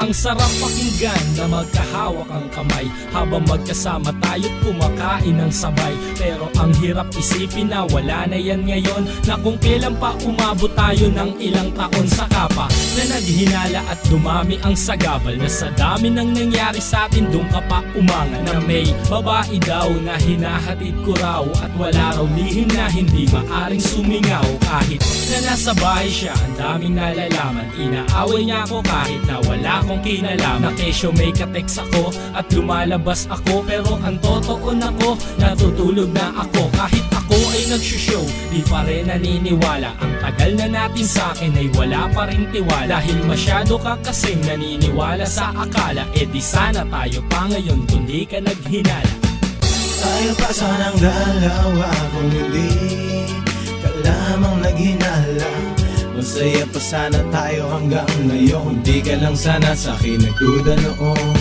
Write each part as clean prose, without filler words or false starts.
Ang sarap pakinggan na magkahawak ang kamay habang magkasama tayo't kumakain ng sabay. Pero ang hirap isipin na wala na yan ngayon, na kung kailan pa umabot tayo ng ilang taon sa kapa na naghinala at dumami ang sagabal. Na sa dami ng nangyari sa atin doon ka pa umangal, na may babae daw na hinahatid ko raw at wala raw lihim na hindi maaring sumingaw. Kahit na nasa bahay siya, ang daming nalalaman. Inaaway niya ako kahit na wala akong kinalaman. Na kesyo may kateks ako at lumalabas ako, pero ang totoo na ko, natutulog na ako. Kahit ako ay nagsushow, di pa rin naniniwala. Ang tagal na natin sa akin ay wala pa rin tiwala. Dahil masyado ka kasing naniniwala sa akala, eh di sana tayo pa ngayon kung di ka naghinala. Tayo pa sanang dalawa kung hindi ka lamang naghinala. Masaya pa sana tayo hanggang ngayon, di ka lang sana sa'kin nagduda noon.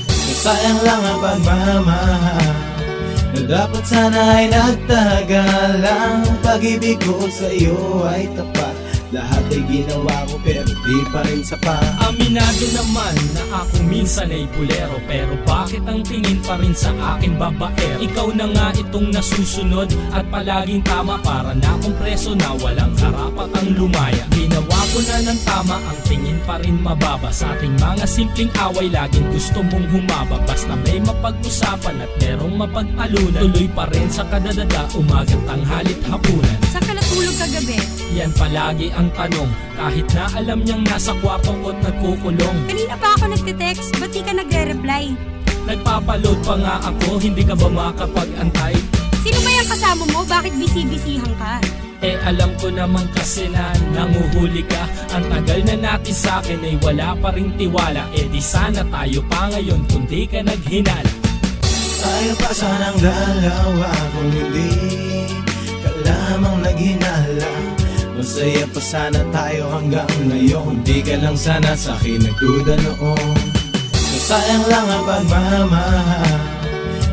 Masayang lang ang pagmamahal na dapat sana ay nagtagalang. Pag-ibig ko sa'yo ay tapat, lahat ay ginawa ko pero di pa rin sapat. Aminado naman na ako minsan ay bulero, pero bakit ang tingin pa rin sa akin babaero? Ikaw na nga itong nasusunod at palaging tama, para na akong preso na walang karapatang lumaya. Ginawa ko na ng tama, ang tingin pa rin mababa. Sa ating mga simpleng away laging gusto mong humaba. Basta may mapag-usapan at merong mapagtalunan, tuloy pa rin sa kadadada, umagang tanghalit hapunan. Saan ka natulog kagabi? Yan palagi ang tanong, kahit na alam niyang nasa kwarto ko't nagkukulong. Kanina pa ako nagte-text, ba't di ka nagre-reply? Nagpapaload pa nga ako, hindi ka ba makapag-antay? Sino ba yung kasama mo? Bakit busy-busyhan ka? Eh alam ko naman kasi na nanguhuli ka. Ang tagal na natin sa akin ay wala pa rin tiwala. Eh di sana tayo pa ngayon kung di ka naghinala. Tayo pa sanang dalawa kung hindi ka lamang naghinala. Masaya pa sana tayo hanggang ngayon, di ka lang sana sa'kin nagduda noon. Masayang lang ang pagmamahal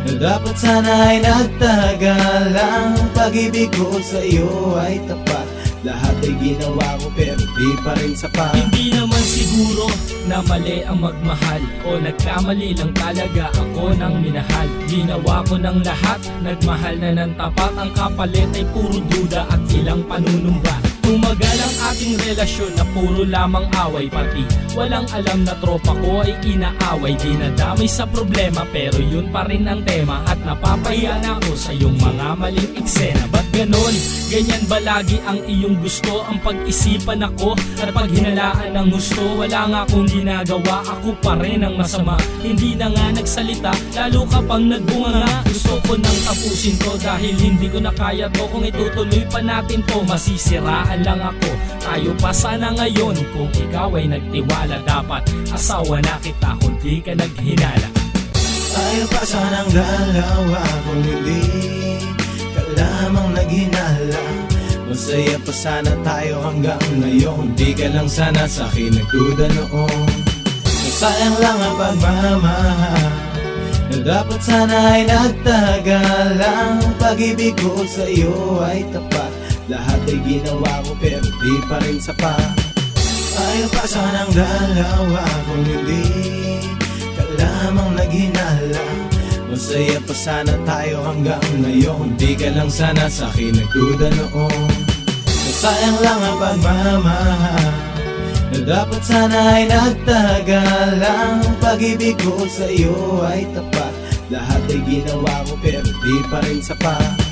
na dapat sana ay nagtagalang. Pag-ibig ko sa'yo ay tapat, lahat ay ginawa ko pero di pa rin sapat. Hindi naman siguro na mali ang magmahal, o nagkamali lang talaga ako ng minahal. Ginawa ko ng lahat, nagmahal na ng tapat. Ang kapalit ay puro duda at ilang panunumba. Tumagal ang ating relasyon na puro lamang away, pati walang alam na tropa ko ay inaaway. Di nadamay sa problema pero yun pa rin ang tema, at napapahiya na ako sa iyong mga maling eksena. Ba't ganon? Ganyan ba lagi ang iyong gusto? Ang pag-isipan ako at paghinalaan ng gusto. Wala nga akong ginagawa, ako pa rin ang masama. Hindi na nga nagsalita, lalo ka pang nagbunga nga. Gusto ko nang tapusin to dahil hindi ko na kaya to. Kung itutuloy pa natin to, masisiraan lang ako. Tayo pa sana ngayon kung ikaw ay nagtiwala. Dapat asawa na kita kung di ka naghinala. Tayo pa sanang dalawa kung hindi ka lamang naghinala. Masaya pa sana tayo hanggang ngayon, di ka lang sana sa'kin nagduda noon. Masayang lang ang pagmamahal na dapat sana ay nagtagalang. Pag-ibig ko sa'yo ay tapat, lahat ay ginawa ko pero di pa rin sapat. Tayo pa sanang dalawa kung hindi ka lamang naghinala. Masaya pa sana tayo hanggang ngayon, di ka lang sana sa'kin nagduda noon. Masayang lang ang pagmamahal na dapat sana ay nagtagalang. Pag-ibig ko sa'yo ay tapat, lahat ay ginawa ko pero di pa rin sapat.